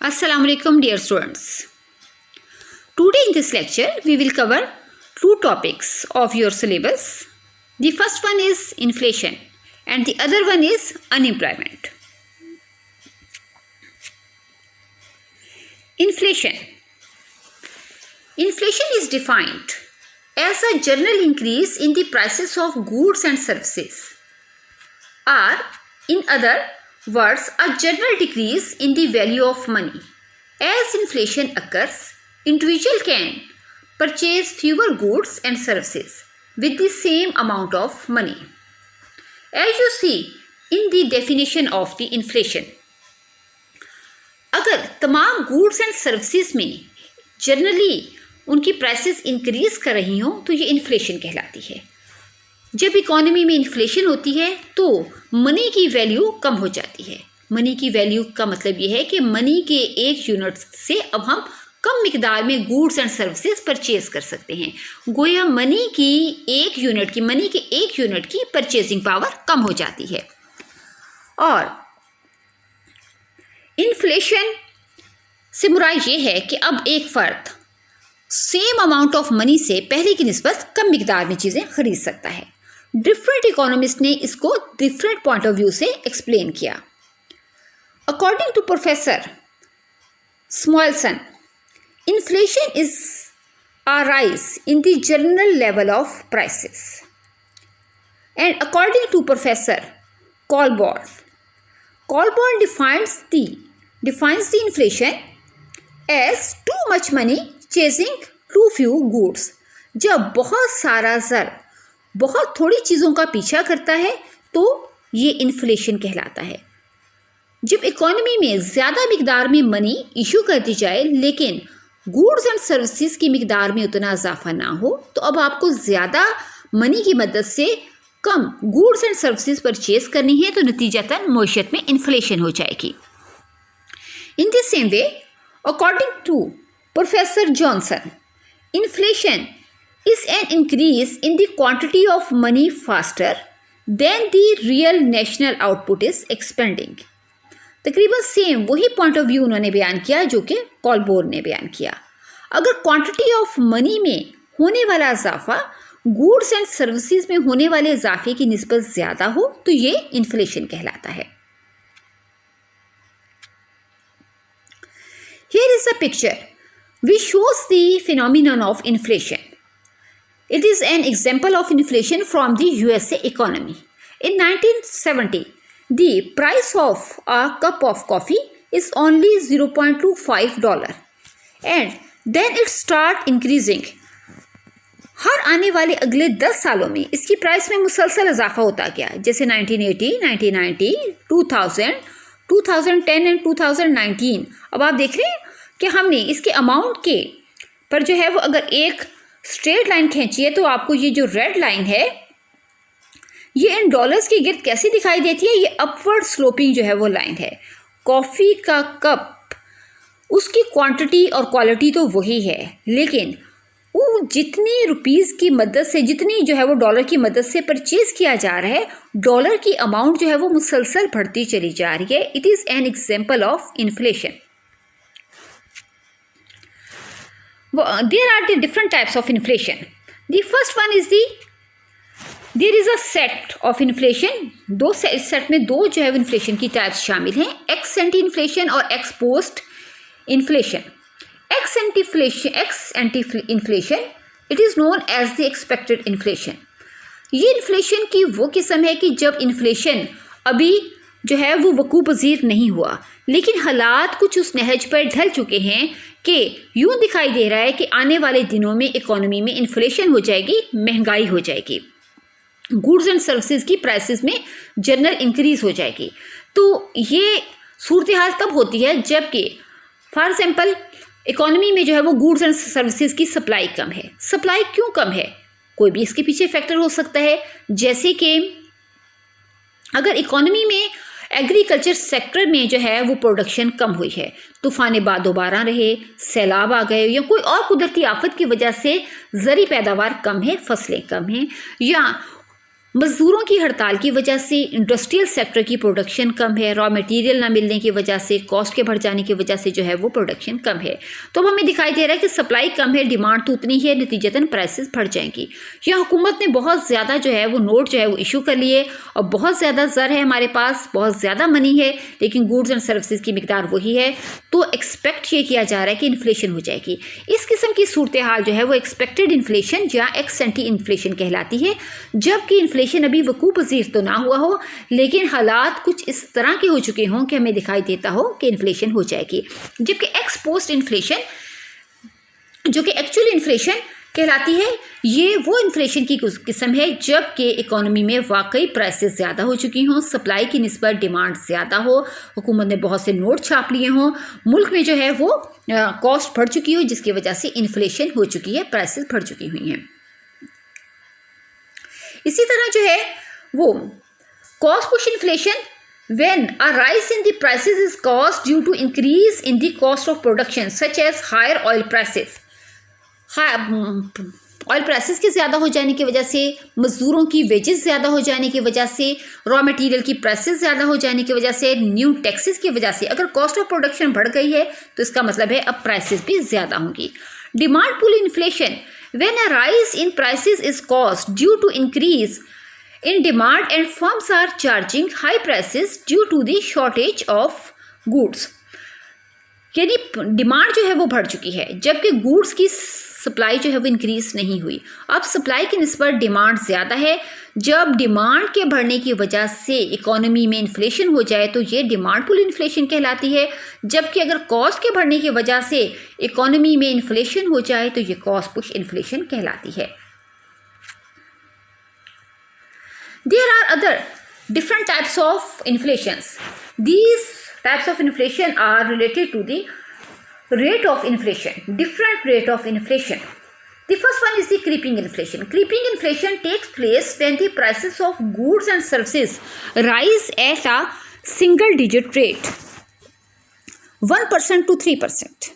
Assalamu alaikum dear students. Today in this lecture we will cover two topics of your syllabus. The first one is inflation and the other one is unemployment. Inflation. Inflation is defined as a general increase in the prices of goods and services, or in other words, a general decrease in the value of money. As inflation occurs, individual can purchase fewer goods and services with the same amount of money. As you see in the definition of the inflation, अगर तमाम goods and services में generally उनकी prices increase कर रही हों तो ये inflation कहलाती है. जब इकोनॉमी में इन्फ्लेशन होती है तो मनी की वैल्यू कम हो जाती है. मनी की वैल्यू का मतलब ये है कि मनी के एक यूनिट से अब हम कम मिकदार में गुड्स एंड सर्विसेज परचेज कर सकते हैं. गोया मनी के एक यूनिट की परचेजिंग पावर कम हो जाती है. और इन्फ्लेशन से मुराद ये है कि अब एक फ़र्द सेम अमाउंट ऑफ मनी से पहले की निस्बत कम मिकदार में चीज़ें खरीद सकता है. डिफरेंट इकोनॉमिस्ट ने इसको डिफरेंट पॉइंट ऑफ व्यू से एक्सप्लेन किया. According to professor Samuelson, inflation is a rise in the general level of prices. And according to professor Colborn defines the inflation as too much money chasing too few goods. जब बहुत सारा ज़र बहुत थोड़ी चीज़ों का पीछा करता है तो ये इन्फ्लेशन कहलाता है. जब इकोनॉमी में ज़्यादा मिकदार में मनी इशू कर दी जाए लेकिन गुड्स एंड सर्विसेज की मिकदार में उतना इजाफा ना हो तो अब आपको ज़्यादा मनी की मदद से कम गुड्स एंड सर्विसेज परचेज करनी है तो नतीजतन मईशत में इन्फ्लेशन हो जाएगी. In this same way, according to professor Johnson, inflation is an increase in the quantity of money faster than the real national output is expanding. तकरीबन सेम वही पॉइंट ऑफ व्यू उन्होंने बयान किया जो कि कॉलबोर्न ने बयान किया. अगर क्वांटिटी ऑफ मनी में होने वाला इजाफा गुड्स एंड सर्विसेज में होने वाले इजाफे की निस्बत ज़्यादा हो तो ये इन्फ्लेशन कहलाता है. Here is a picture which shows the phenomenon of inflation. It is an example of inflation from the USA economy. In 1970, the price of a cup of coffee is only $0.25 and then it start increasing. हर आने वाले अगले 10 सालों में इसकी price में मुसलसल इजाफा होता गया. जैसे 1980, 1990, 2000, 2010 एंड 2019. अब आप देख रहे हैं कि हमने इसके अमाउंट के पर जो है वो अगर एक स्ट्रेट लाइन खींची है तो आपको ये जो रेड लाइन है ये इन डॉलर्स की गिर्द कैसी दिखाई देती है. ये अपवर्ड स्लोपिंग जो है वो लाइन है. कॉफ़ी का कप, उसकी क्वांटिटी और क्वालिटी तो वही है लेकिन वो जितनी रुपीज़ की मदद से, जितनी जो है वो डॉलर की मदद से परचेज़ किया जा रहा है, डॉलर की अमाउंट जो है वो मुसलसल बढ़ती चली जा रही है. It is an example of inflation. There are the different types of inflation. The first one is there is a set of inflation. दो सेट में दो जो है इन्फ्लेशन की टाइप्स शामिल हैं, एक्स एंटी इन्फ्लेशन और ex post inflation. Ex ante inflation it is known as the expected inflation. ये इन्फ्लेशन की वो किस्म है कि जब इन्फ्लेशन अभी जो है वो वकू पज़ीर नहीं हुआ लेकिन हालात कुछ उस नहज पर ढल चुके हैं कि यूँ दिखाई दे रहा है कि आने वाले दिनों में इकोनॉमी में इन्फ्लेशन हो जाएगी, महंगाई हो जाएगी, गुड्स एंड सर्विसेज की प्राइसेस में जनरल इंक्रीज हो जाएगी. तो ये सूरत हाल तब होती है जबकि फॉर एग्जांपल इकोनॉमी में जो है वो गुड्स एंड सर्विसेज की सप्लाई कम है. सप्लाई क्यों कम है? कोई भी इसके पीछे फैक्टर हो सकता है. जैसे कि अगर इकोनॉमी में एग्रीकल्चर सेक्टर में जो है वो प्रोडक्शन कम हुई है, तूफ़ान दोबारा रहे, सैलाब आ गए या कोई और कुदरती आफत की वजह से ज़री पैदावार कम है, फसलें कम हैं, या मजदूरों की हड़ताल की वजह से इंडस्ट्रियल सेक्टर की प्रोडक्शन कम है, रॉ मटेरियल ना मिलने की वजह से, कॉस्ट के बढ़ जाने की वजह से जो है वो प्रोडक्शन कम है। तो अब हमें दिखाई दे रहा है कि सप्लाई कम है, डिमांड तो उतनी ही है, नतीजतन प्राइसेस बढ़ जाएंगी। यह हुकूमत ने बहुत ज़्यादा जो है वो नोट जो है वो इशू कर लिए और बहुत ज़्यादा ज़र है हमारे पास, बहुत ज़्यादा मनी है, लेकिन गुड्स एंड सर्विसेज की मिकदार वही है। तो एक्सपेक्ट ये किया जा रहा है कि इन्फ्लेशन हो जाएगी। इस किस्म की सूरत हाल जो है वो एक्सपेक्टेड इन्फ्लेशन या एक्स एंटी इन्फ्लेशन कहलाती है, जबकि इन्फ्लेशन अभी वकूअ पज़ीर तो ना हुआ हो, लेकिन हालात कुछ इस तरह के हो चुके हों कि हमें दिखाई देता हो कि इन्फ्लेशन हो जाएगी। जबकि एक्स पोस्ट इन्फ्लेशन जो कि एक्चुअल इन्फ्लेशन कहलाती है, ये वो इन्फ्लेशन की किस्म है जबकि इकोनॉमी में वाकई प्राइसेस ज़्यादा हो चुकी हों, सप्लाई की निस्बत डिमांड ज़्यादा हो, हुकूमत ने बहुत से नोट छाप लिए हों, मुल्क में जो है वो कॉस्ट बढ़ चुकी हो, जिसकी वजह से इन्फ्लेशन हो चुकी है, प्राइसेस बढ़ चुकी हुई हैं। इसी तरह जो है वो cost push inflation when a rise in the prices is caused due to increase in the cost of production such as higher oil prices, oil prices के ज़्यादा हो जाने की वजह से, मज़दूरों की वेजेस ज़्यादा हो जाने की वजह से, रॉ मटेरियल की प्राइसेस ज़्यादा हो जाने की वजह से, न्यू टैक्सेस की वजह से अगर कॉस्ट ऑफ प्रोडक्शन बढ़ गई है तो इसका मतलब है अब प्राइसेस भी ज़्यादा होंगी। Demand pull inflation when a rise in prices is caused due to increase in demand and firms are charging high prices due to the shortage of goods, यानी डिमांड जो है वो बढ़ चुकी है जबकि गुड्स की सप्लाई जो है वो इंक्रीज नहीं हुई। अब सप्लाई की निस्बत डिमांड ज़्यादा है। जब डिमांड के बढ़ने की वजह से इकोनॉमी में इन्फ्लेशन हो जाए तो ये डिमांड पुल इन्फ्लेशन कहलाती है, जबकि अगर कॉस्ट के बढ़ने की वजह से इकोनॉमी में इन्फ्लेशन हो जाए तो ये कॉस्ट पुश इन्फ्लेशन कहलाती है। There are other different types of inflations. These types of inflation are related to the rate of inflation, different rate of inflation. The first one is the creeping inflation. Creeping inflation takes place when the prices of goods and services rise at a single digit rate, 1% to 3%.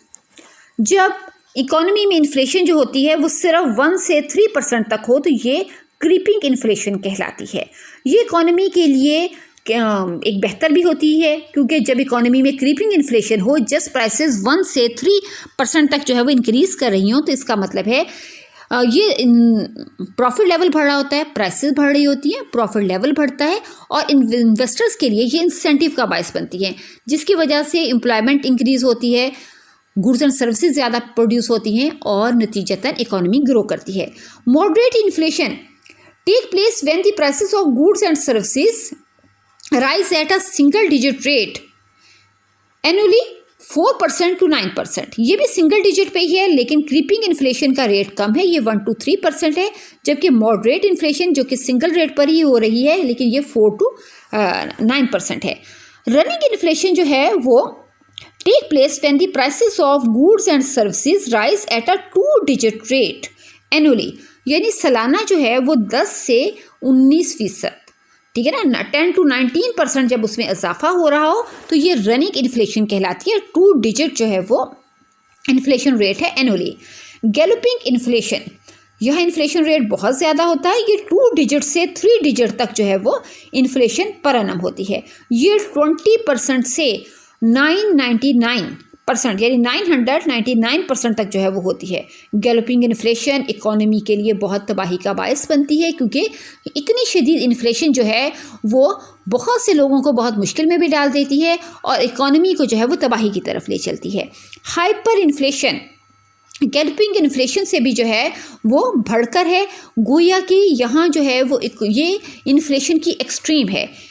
जब economy में inflation जो होती है वो सिर्फ 1 से 3% तक हो तो ये क्रीपिंग इन्फ्लेशन कहलाती है। ये इकोनॉमी के लिए एक बेहतर भी होती है, क्योंकि जब इकोनॉमी में क्रीपिंग इन्फ्लेशन हो, जस्ट प्राइसेस 1 से 3% तक जो है वो इंक्रीज़ कर रही हों, तो इसका मतलब है ये प्रॉफिट लेवल बढ़ रहा होता है, प्राइसेस बढ़ रही होती हैं, प्रॉफिट लेवल बढ़ता है और इन्वेस्टर्स के लिए ये इंसेंटिव का बायस बनती है, जिसकी वजह से एम्प्लॉयमेंट इंक्रीज़ होती है, गुड्स एंड सर्विसेज ज़्यादा प्रोड्यूस होती हैं और नतीजतन इकोनॉमी ग्रो करती है। Moderate inflation take place when the prices of goods and services rise at a single digit rate annually 4% to 9%। ये भी सिंगल डिजिट पे ही है, लेकिन क्रीपिंग इन्फ्लेशन का रेट कम है, ये 1 to 3% है, जबकि मॉडरेट इन्फ्लेशन जो कि सिंगल रेट पर ही हो रही है, लेकिन ये 4 to 9% है। रनिंग इन्फ्लेशन जो है वो take place when the prices of goods and services rise at a 2 digit rate annually, यानी सालाना जो है वो 10 से 19%, ठीक है ना, 10 to 19% जब उसमें इजाफा हो रहा हो तो ये रनिंग इन्फ्लेशन कहलाती है। 2 digit जो है वो इन्फ्लेशन रेट है एनुअली। गैलोपिंग इन्फ्लेशन, यह इन्फ्लेशन रेट बहुत ज़्यादा होता है, ये 2 digit से 3 digit तक जो है वो इन्फ्लेशन पर एनम होती है। ये 20% से 999% यानी 999% तक जो है वो होती है। गैलोपिंग इन्फ्लेशन इकोनॉमी के लिए बहुत तबाही का बायस बनती है, क्योंकि इतनी शदीद इन्फ्लेशन जो है वो बहुत से लोगों को बहुत मुश्किल में भी डाल देती है और इकोनॉमी को जो है वो तबाही की तरफ ले चलती है। हाइपर इन्फ्लेशन गैलोपिंग इन्फ्लेशन से भी जो है वो बढ़कर है, गोया कि यहाँ जो है वो ये इन्फ्लेशन की एक्सट्रीम है।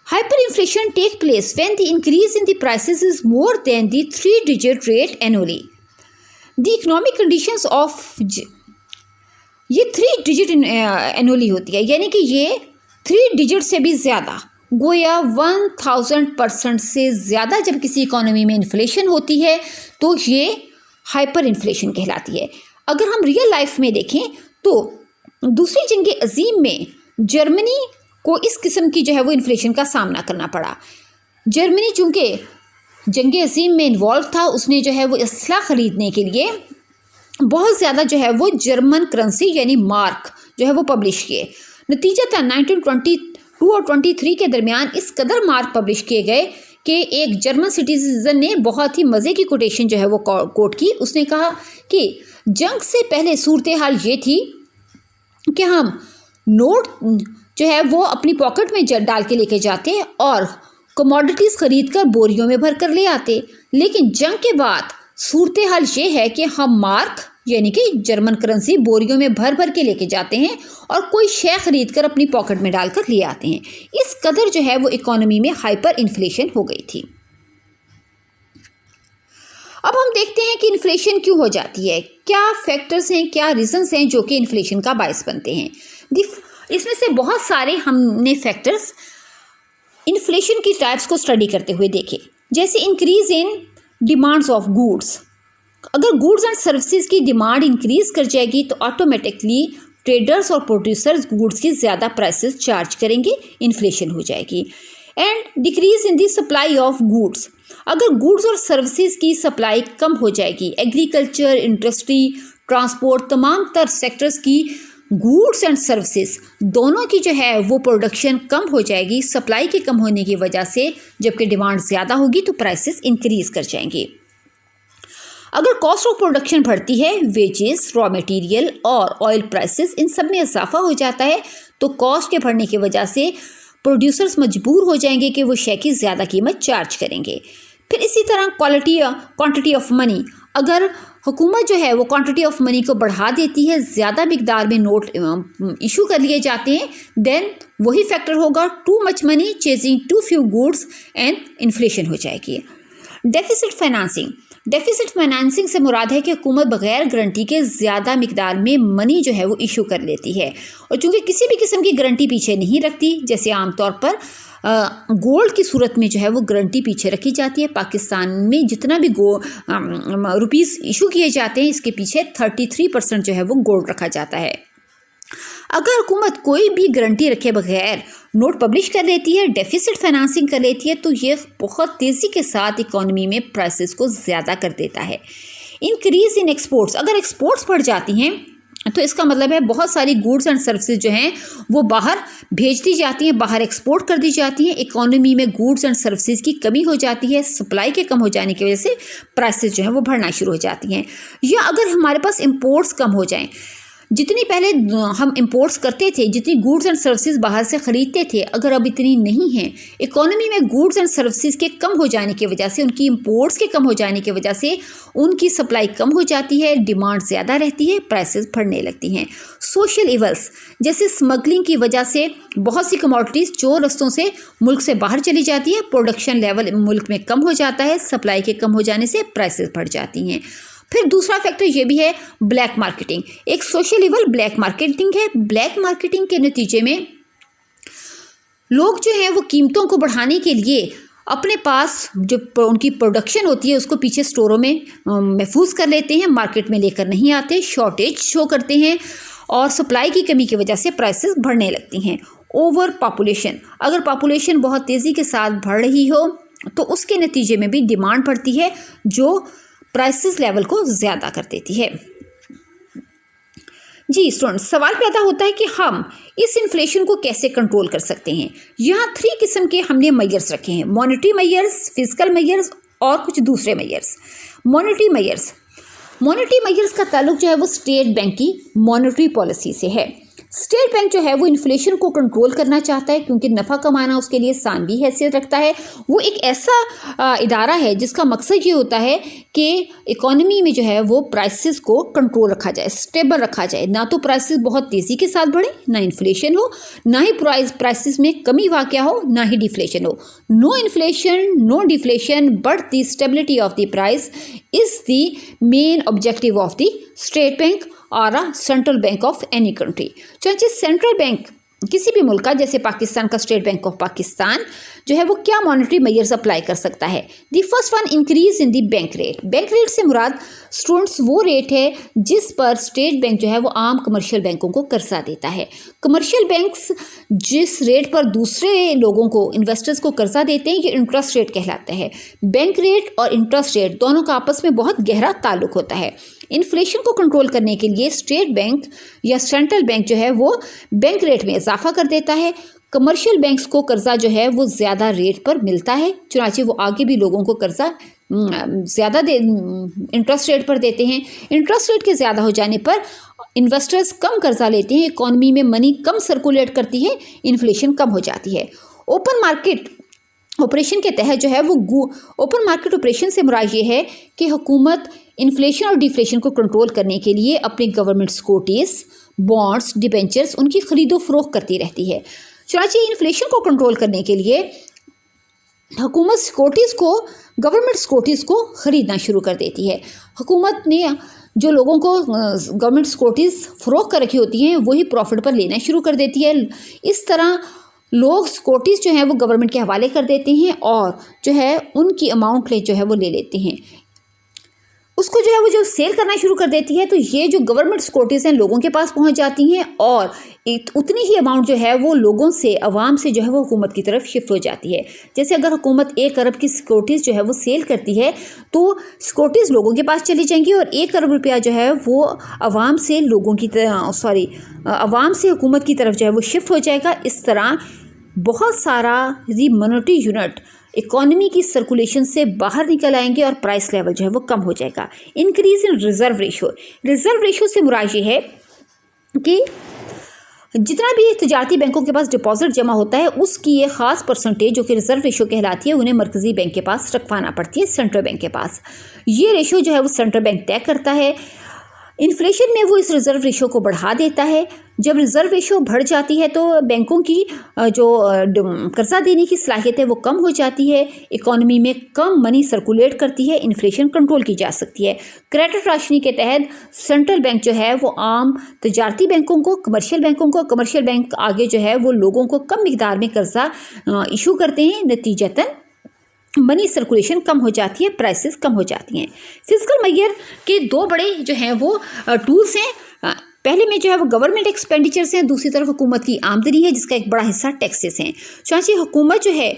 Hyperinflation take place when the increase in the prices is more than the 3 digit rate annually. The economic conditions of ये 3 digit annually होती है, यानी कि ये 3 digit से भी ज़्यादा, गोया 1000% से ज़्यादा जब किसी इकोनॉमी में इन्फ्लेशन होती है तो ये हाइपर इन्फ्लेशन कहलाती है। अगर हम रियल लाइफ में देखें तो दूसरी जंग अजीम में जर्मनी को इस किस्म की जो है वो इन्फ्लेशन का सामना करना पड़ा। जर्मनी चूँकि जंग अजीम में इन्वॉल्व था, उसने जो है वो असलाह ख़रीदने के लिए बहुत ज़्यादा जो है वो जर्मन करेंसी यानी मार्क जो है वो पब्लिश किए। नतीजतन 1922 और 23 के दरमियान इस कदर मार्क पब्लिश किए गए कि एक जर्मन सिटीजन ने बहुत ही मज़े की कोटेशन जो है वो कोट की। उसने कहा कि जंग से पहले सूरत हाल ये थी कि हम नोट जो है वो अपनी पॉकेट में डाल के लेके जाते और कमोडिटीज़ खरीद कर बोरियों में भर कर ले आते, लेकिन जंग के बाद सूरत हाल ये है कि हम मार्क यानी कि जर्मन करेंसी बोरियों में भर भर के लेके जाते हैं और कोई शय खरीद कर अपनी पॉकेट में डालकर ले आते हैं। इस कदर जो है वो इकोनॉमी में हाइपर इन्फ्लेशन हो गई थी। अब हम देखते हैं कि इन्फ्लेशन क्यों हो जाती है, क्या फैक्टर्स हैं, क्या रीजंस हैं जो कि इन्फ्लेशन का बायस बनते हैं। इसमें से बहुत सारे हमने फैक्टर्स इन्फ्लेशन की टाइप्स को स्टडी करते हुए देखे, जैसे increase in demands of goods. अगर गुड्स एंड सर्विसेज की डिमांड इंक्रीज कर जाएगी तो ऑटोमेटिकली ट्रेडर्स और प्रोड्यूसर्स गुड्स की ज़्यादा प्राइसेस चार्ज करेंगे, इन्फ्लेशन हो जाएगी। And decrease in the supply of goods. अगर गुड्स और सर्विसेज की सप्लाई कम हो जाएगी, एग्रीकल्चर, इंडस्ट्री, ट्रांसपोर्ट, तमाम तर सेक्टर्स की गुड्स एंड सर्विसेज दोनों की जो है वो प्रोडक्शन कम हो जाएगी सप्लाई के कम होने की वजह से, जबकि डिमांड ज़्यादा होगी तो प्राइसेस इंक्रीज कर जाएंगे। अगर कॉस्ट ऑफ प्रोडक्शन बढ़ती है, वेजेस, रॉ मटेरियल और ऑयल प्राइसेस इन सब में इजाफा हो जाता है, तो कॉस्ट के बढ़ने की वजह से प्रोड्यूसर्स मजबूर हो जाएंगे कि वो शय की ज़्यादा कीमत चार्ज करेंगे। फिर इसी तरह क्वांटिटी ऑफ मनी, अगर हुकूमत जो है वो क्वांटिटी ऑफ मनी को बढ़ा देती है, ज़्यादा मिकदार में नोट इशू कर लिए जाते हैं, देन वही फैक्टर होगा too much money chasing too few goods एंड इन्फ्लेशन हो जाएगी। डेफिसिट फाइनेंसिंग से मुराद है कि हुकूमत बगैर गारंटी के ज़्यादा मिकदार में मनी जो है वो इशू कर लेती है, और चूँकि किसी भी किस्म की गारंटी पीछे नहीं रखती, जैसे आमतौर पर गोल्ड की सूरत में जो है वो गारंटी पीछे रखी जाती है। पाकिस्तान में जितना भी रुपीस इशू किए जाते हैं, इसके पीछे 33% जो है वो गोल्ड रखा जाता है। अगर हुकूमत कोई भी गारंटी रखे बगैर नोट पब्लिश कर लेती है, डेफिसिट फाइनेंसिंग कर लेती है, तो ये बहुत तेज़ी के साथ इकोनॉमी में प्राइसेस को ज़्यादा कर देता है। इंक्रीज इन एक्सपोर्ट्स, अगर एक्सपोर्ट्स बढ़ जाती हैं तो इसका मतलब है बहुत सारी गुड्स एंड सर्विसेज जो हैं वो बाहर भेज दी जाती हैं, बाहर एक्सपोर्ट कर दी जाती हैं। इकोनॉमी में गुड्स एंड सर्विसेज की कमी हो जाती है, सप्लाई के कम हो जाने की वजह से प्राइसेस जो हैं वो बढ़ना शुरू हो जाती हैं। या अगर हमारे पास इंपोर्ट्स कम हो जाएं, जितनी पहले हम इंपोर्ट्स करते थे, जितनी गुड्स एंड सर्विसेज बाहर से ख़रीदते थे, अगर अब इतनी नहीं हैं, इकोनॉमी में गुड्स एंड सर्विसेज के कम हो जाने की वजह से, उनकी इंपोर्ट्स के कम हो जाने की वजह से उनकी सप्लाई कम हो जाती है, डिमांड ज़्यादा रहती है, प्राइसेस बढ़ने लगती हैं। सोशल इवल्स, जैसे स्मगलिंग की वजह से बहुत सी कमोडिटीज़ चोर रस्तों से मुल्क से बाहर चली जाती है, प्रोडक्शन लेवल मुल्क में कम हो जाता है, सप्लाई के कम हो जाने से प्राइसेस बढ़ जाती हैं। फिर दूसरा फैक्टर ये भी है ब्लैक मार्केटिंग, एक सोशल इवल ब्लैक मार्केटिंग है। ब्लैक मार्केटिंग के नतीजे में लोग जो हैं वो कीमतों को बढ़ाने के लिए अपने पास जो उनकी प्रोडक्शन होती है उसको पीछे स्टोरों में महफूज कर लेते हैं, मार्केट में लेकर नहीं आते, शॉर्टेज शो करते हैं और सप्लाई की कमी की वजह से प्राइसेस बढ़ने लगती हैं। ओवर पॉपुलेशन, अगर पॉपुलेशन बहुत तेज़ी के साथ बढ़ रही हो तो उसके नतीजे में भी डिमांड बढ़ती है जो प्राइसेस लेवल को ज़्यादा कर देती है। जी स्टूडेंट्स, सवाल पैदा होता है कि हम इस इन्फ्लेशन को कैसे कंट्रोल कर सकते हैं। यहाँ 3 किस्म के हमने मेजर्स रखे हैं, मॉनेटरी मेजर्स, फिजिकल मेजर्स और कुछ दूसरे मेजर्स। मॉनेटरी मेजर्स का ताल्लुक जो है वो स्टेट बैंक की मॉनेटरी पॉलिसी से है। स्टेट बैंक जो है वो इन्फ्लेशन को कंट्रोल करना चाहता है, क्योंकि नफ़ा कमाना उसके लिए सानवी हैसियत रखता है। वो एक ऐसा इदारा है जिसका मकसद ये होता है कि इकोनॉमी में जो है वो प्राइसेस को कंट्रोल रखा जाए, स्टेबल रखा जाए, ना तो प्राइसेस बहुत तेज़ी के साथ बढ़े, ना इन्फ्लेशन हो, ना ही प्राइसेस में कमी वाक़या हो, ना ही डिफ्लेशन हो। No inflation, no deflation, but the stability of the price is the main objective of the state bank और central bank of any country. चाहे सेंट्रल बैंक किसी भी मुल्क का, जैसे पाकिस्तान का स्टेट बैंक ऑफ पाकिस्तान जो है वो क्या मॉनेटरी मेजर्स अप्लाई कर सकता है। The first one, increase in the bank rate. Bank rate से मुराद स्टूडेंट्स वो रेट है जिस पर स्टेट बैंक जो है वो आम कमर्शियल बैंकों को कर्जा देता है। कमर्शियल बैंक्स जिस रेट पर दूसरे लोगों को, इन्वेस्टर्स को कर्जा देते हैं, ये इंटरेस्ट रेट कहलाता है। बैंक रेट और इंटरेस्ट रेट दोनों का आपस में बहुत गहरा ताल्लुक होता है। इन्फ्लेशन को कंट्रोल करने के लिए स्टेट बैंक या सेंट्रल बैंक जो है वो बैंक रेट में इजाफा कर देता है। कमर्शियल बैंक्स को कर्जा जो है वो ज़्यादा रेट पर मिलता है, चुनाचे वो आगे भी लोगों को कर्जा ज़्यादा इंटरेस्ट रेट पर देते हैं। इंटरेस्ट रेट के ज़्यादा हो जाने पर इन्वेस्टर्स कम कर्जा लेते हैं, इकोनॉमी में मनी कम सर्कुलेट करती है, इन्फ्लेशन कम हो जाती है। ओपन मार्केट ऑपरेशन के तहत जो है वो ओपन मार्केट ऑपरेशन से मुराद ये है कि हुकूमत इन्फ्लेशन और डिफ्लेशन को कंट्रोल करने के लिए अपने गवर्नमेंट सिक्योरिटीज़, बॉन्ड्स, डिबेंचर्स उनकी खरीदो फरोख्त करती रहती है। चुनांचे इन्फ्लेशन को कंट्रोल करने के लिए हुकूमत सिक्योरिटीज़ को, गवर्नमेंट सिक्योरिटीज़ को ख़रीदना शुरू कर देती है। हुकूमत ने जो लोगों को गवर्नमेंट सिक्योरिटीज़ फ़रोख्त कर रखी होती हैं वही प्रॉफिट पर लेना शुरू कर देती है। इस तरह लोग सिक्योरिटीज़ जो हैं वो गवर्नमेंट के हवाले कर देते हैं और जो है उनकी अमाउंट जो है वो ले लेते हैं, उसको जो है वो जो सेल करना शुरू कर देती है। तो ये जो गवर्नमेंट सिक्योरिटीज़ हैं लोगों के पास पहुंच जाती हैं और उतनी ही अमाउंट जो है वो लोगों से, अवाम से जो है वो हुकूमत की तरफ शिफ्ट हो जाती है। जैसे अगर हुकूमत 1 अरब की सिक्योरिटीज़ जो है वो सेल करती है तो सिक्योरिटीज़ लोगों के पास चली जाएंगी और 1 अरब रुपया जो है वो अवाम से अवाम से हुकूमत की तरफ जो है वो शिफ्ट हो जाएगा। इस तरह बहुत सारा मॉनेटरी यूनिट इकोनॉमी की सर्कुलेशन से बाहर निकल आएंगे और प्राइस लेवल जो है वो कम हो जाएगा। इंक्रीज इन रिजर्व रेशो से मुराद ये है कि जितना भी तजारती बैंकों के पास डिपॉजिट जमा होता है उसकी ये ख़ास परसेंटेज जो कि रिजर्व रेशो कहलाती है उन्हें मरकज़ी बैंक के पास रखवाना पड़ती है, सेंट्रल बैंक के पास। ये रेशो जो है वो सेंट्रल बैंक तय करता है। इन्फ्लेशन में वो इस रिज़र्व रेशो को बढ़ा देता है। जब रिज़र्व रेशो बढ़ जाती है तो बैंकों की जो कर्जा देने की सलाहियत है वो कम हो जाती है, इकोनॉमी में कम मनी सर्कुलेट करती है, इन्फ्लेशन कंट्रोल की जा सकती है। क्रेडिट राशनी के तहत सेंट्रल बैंक जो है वो आम तजारती बैंकों को, कमर्शियल बैंक आगे जो है वो लोगों को कम मिकदार में कर्जा इशू करते हैं, नतीजतन मनी सर्कुलेशन कम हो जाती है, प्राइसेस कम हो जाती हैं। फिजिकल मैयर के 2 बड़े जो हैं वो टूल्स हैं। पहले में जो है वो गवर्नमेंट एक्सपेंडिचर्स हैं, दूसरी तरफ हुकूमत की आमदनी है जिसका एक बड़ा हिस्सा टैक्सेस हैं। चाहे हुकूमत जो है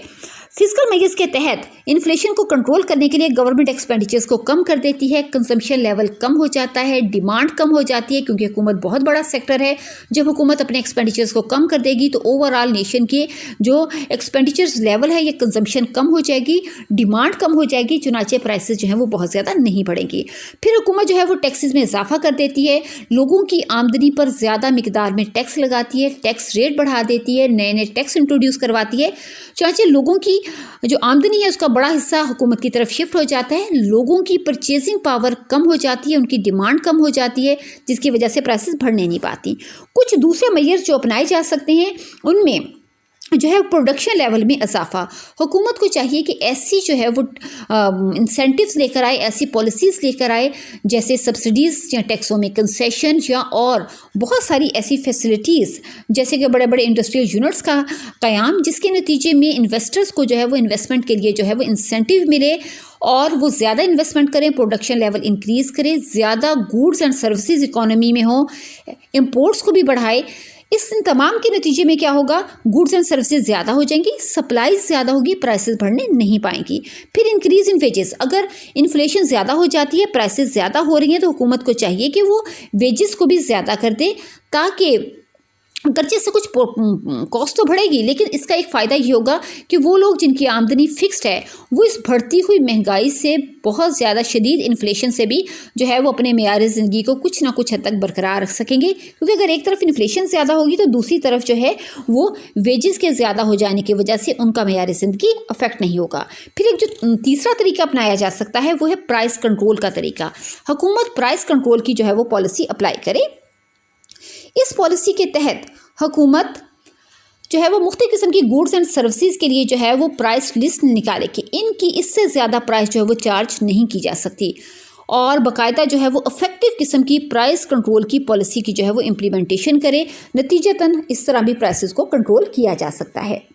फिजिकल मेजर्स के तहत इन्फ्लेशन को कंट्रोल करने के लिए गवर्नमेंट एक्सपेंडिचर्स को कम कर देती है, कंजम्पशन लेवल कम हो जाता है, डिमांड कम हो जाती है क्योंकि हुकूमत बहुत बड़ा सेक्टर है। जब हुकूमत अपने एक्सपेंडिचर्स को कम कर देगी तो ओवरऑल नेशन के जो एक्सपेंडिचर्स लेवल है ये कंजम्पशन कम हो जाएगी, डिमांड कम हो जाएगी, चुनाचे प्राइसेस जो है वो बहुत ज़्यादा नहीं बढ़ेंगी। फिर हुकूमत जो है वो टैक्सेस में इजाफा कर देती है, लोगों की आमदनी पर ज़्यादा मिकदार में टैक्स लगाती है, टैक्स रेट बढ़ा देती है, नए नए टैक्स इंट्रोड्यूस करवाती है। चाहे लोगों की जो आमदनी है उसका बड़ा हिस्सा हुकूमत की तरफ शिफ्ट हो जाता है, लोगों की परचेजिंग पावर कम हो जाती है, उनकी डिमांड कम हो जाती है जिसकी वजह से प्राइसेस बढ़ने नहीं पाती। कुछ दूसरे मेजर्स जो अपनाए जा सकते हैं उनमें जो है प्रोडक्शन लेवल में इजाफा। हुकूमत को चाहिए कि ऐसी जो है वो इंसेंटिव्स लेकर आए, ऐसी पॉलिसीज़ लेकर आए जैसे सब्सिडीज़ या टैक्सों में कंसेशन या और बहुत सारी ऐसी फैसिलिटीज़ जैसे कि बड़े बड़े इंडस्ट्रियल यूनिट्स का क़याम, जिसके नतीजे में इन्वेस्टर्स को जो है वो इन्वेस्टमेंट के लिए जो है वो इंसेंटिव मिले और वो ज़्यादा इन्वेस्टमेंट करें, प्रोडक्शन लेवल इंक्रीज़ करें, ज़्यादा गुड्स एंड सर्विसेज इकोनॉमी में हो, इम्पोर्ट्स को भी बढ़ाए। इस तमाम के नतीजे में क्या होगा, गुड्स एंड सर्विसेज ज़्यादा हो जाएंगी, सप्लाई ज़्यादा होगी, प्राइसेस बढ़ने नहीं पाएंगी। फिर इंक्रीज़ इन वेजेस, अगर इन्फ्लेशन ज़्यादा हो जाती है, प्राइसेस ज़्यादा हो रही हैं तो हुकूमत को चाहिए कि वो वेजेस को भी ज़्यादा कर दे ताकि गर्चे से कुछ कॉस्ट तो बढ़ेगी लेकिन इसका एक फ़ायदा ये होगा कि वो लोग जिनकी आमदनी फिक्स्ड है वो इस बढ़ती हुई महंगाई से, बहुत ज़्यादा शदीद इन्फ्लेशन से भी जो है वो अपने मेयार ज़िंदगी को कुछ ना कुछ हद तक बरकरार रख सकेंगे। क्योंकि अगर एक तरफ इन्फ्लेशन ज़्यादा होगी तो दूसरी तरफ जो है वो वेजेस के ज़्यादा हो जाने की वजह से उनका मेयार ज़िंदगी अफेक्ट नहीं होगा। फिर एक जो तीसरा तरीका अपनाया जा सकता है वो है प्राइस कंट्रोल का तरीका। हुकूमत प्राइस कंट्रोल की जो है वो पॉलिसी अप्लाई करे। इस पॉलिसी के तहत हुकूमत जो है वो मुख्तलिफ किस्म की गुड्स एंड सर्विसेज के लिए जो है वो प्राइस लिस्ट निकाले कि इनकी इससे ज़्यादा प्राइस जो है वो चार्ज नहीं की जा सकती और बाकायदा जो है वो इफेक्टिव किस्म की प्राइस कंट्रोल की पॉलिसी की जो है वो इम्प्लीमेंटेशन करे। नतीजतन इस तरह भी प्राइसेस को कंट्रोल किया जा सकता है।